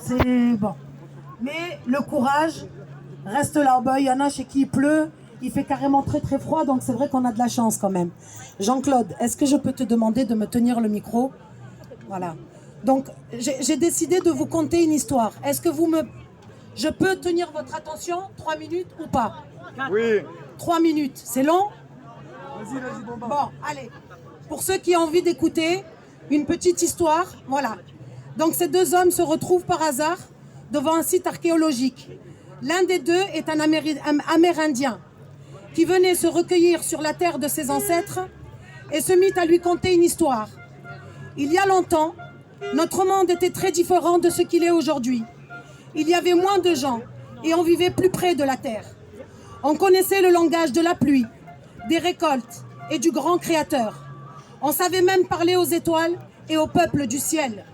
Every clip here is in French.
C'est bon. Mais le courage reste là. Ben, il y en a chez qui il pleut, il fait carrément très très froid, donc c'est vrai qu'on a de la chance quand même. Jean-Claude, est-ce que je peux te demander de me tenir le micro? Voilà. Donc, j'ai décidé de vous conter une histoire. Est-ce que je peux tenir votre attention 3 minutes ou pas? Oui. 3 minutes, c'est long? Vas-y, Bomba. Bon, allez. Pour ceux qui ont envie d'écouter, une petite histoire, voilà. Donc ces deux hommes se retrouvent par hasard devant un site archéologique. L'un des deux est un Amérindien qui venait se recueillir sur la terre de ses ancêtres et se mit à lui conter une histoire. Il y a longtemps, notre monde était très différent de ce qu'il est aujourd'hui. Il y avait moins de gens et on vivait plus près de la terre. On connaissait le langage de la pluie, des récoltes et du grand créateur. On savait même parler aux étoiles et au peuple du ciel.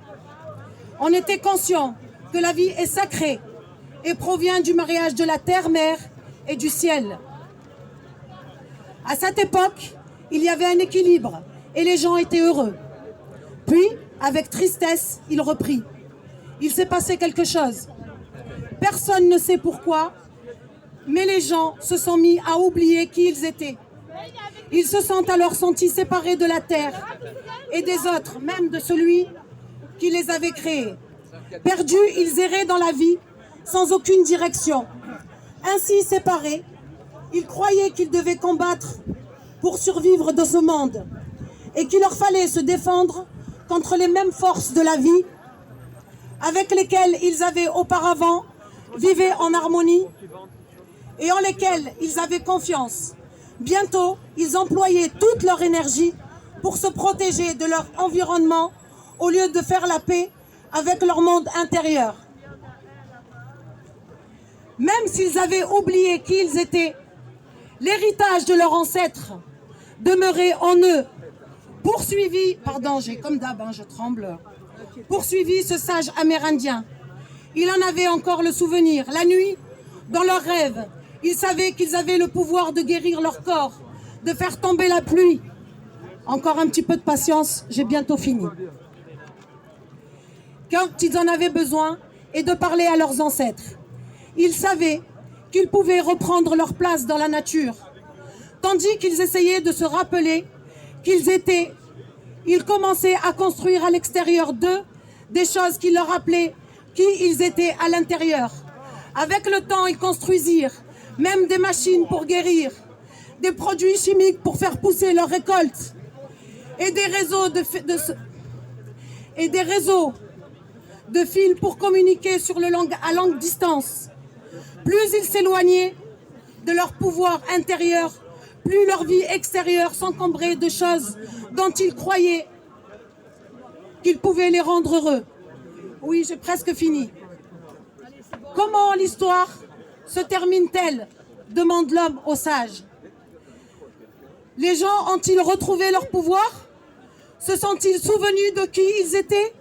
On était conscient que la vie est sacrée et provient du mariage de la terre-mère et du ciel. À cette époque, il y avait un équilibre et les gens étaient heureux. Puis, avec tristesse, il reprit. Il s'est passé quelque chose. Personne ne sait pourquoi, mais les gens se sont mis à oublier qui ils étaient. Ils se sont alors sentis séparés de la terre et des autres, même de celui qui les avait créés. Perdus, ils erraient dans la vie sans aucune direction. Ainsi séparés, ils croyaient qu'ils devaient combattre pour survivre dans ce monde et qu'il leur fallait se défendre contre les mêmes forces de la vie avec lesquelles ils avaient auparavant vivaient en harmonie et en lesquelles ils avaient confiance. Bientôt, ils employaient toute leur énergie pour se protéger de leur environnement au lieu de faire la paix avec leur monde intérieur. Même s'ils avaient oublié qui ils étaient, l'héritage de leurs ancêtres demeurait en eux. Poursuivi, pardon, j'ai comme d'hab, je tremble. Poursuivi ce sage amérindien. Il en avait encore le souvenir. La nuit, dans leurs rêves, ils savaient qu'ils avaient le pouvoir de guérir leur corps, de faire tomber la pluie. Encore un petit peu de patience, j'ai bientôt fini. Quand ils en avaient besoin, et de parler à leurs ancêtres. Ils savaient qu'ils pouvaient reprendre leur place dans la nature. Tandis qu'ils essayaient de se rappeler ils commençaient à construire à l'extérieur d'eux des choses qui leur rappelaient qui ils étaient à l'intérieur. Avec le temps, ils construisirent même des machines pour guérir, des produits chimiques pour faire pousser leurs récoltes et des réseaux de fils pour communiquer à longue distance. Plus ils s'éloignaient de leur pouvoir intérieur, plus leur vie extérieure s'encombrait de choses dont ils croyaient qu'ils pouvaient les rendre heureux. Oui, j'ai presque fini. Comment l'histoire se termine-t-elle? Demande l'homme au sage. Les gens ont-ils retrouvé leur pouvoir? Se sont-ils souvenus de qui ils étaient?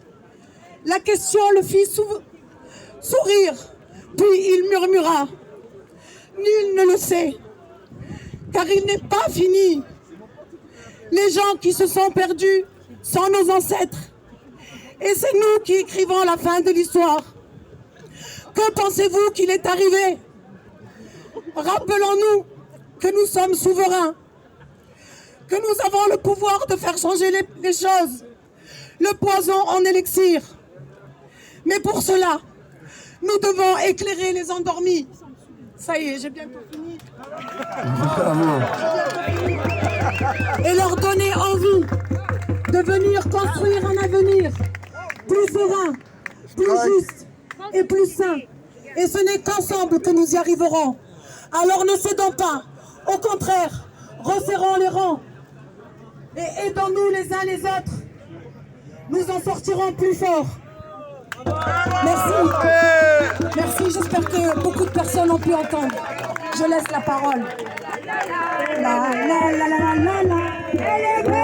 La question le fit sourire, puis il murmura. Nul ne le sait, car il n'est pas fini. Les gens qui se sont perdus sont nos ancêtres, et c'est nous qui écrivons la fin de l'histoire. Que pensez-vous qu'il est arrivé? Rappelons-nous que nous sommes souverains, que nous avons le pouvoir de faire changer les choses, le poison en élixir. Mais pour cela, nous devons éclairer les endormis. Ça y est, j'ai bientôt fini. Et leur donner envie de venir construire un avenir plus serein, plus juste et plus sain. Et ce n'est qu'ensemble que nous y arriverons. Alors ne cédons pas. Au contraire, resserrons les rangs et aidons-nous les uns les autres. Nous en sortirons plus forts. Merci. Merci, j'espère que beaucoup de personnes ont pu entendre. Je laisse la parole. La, la, la, la, la, la, la.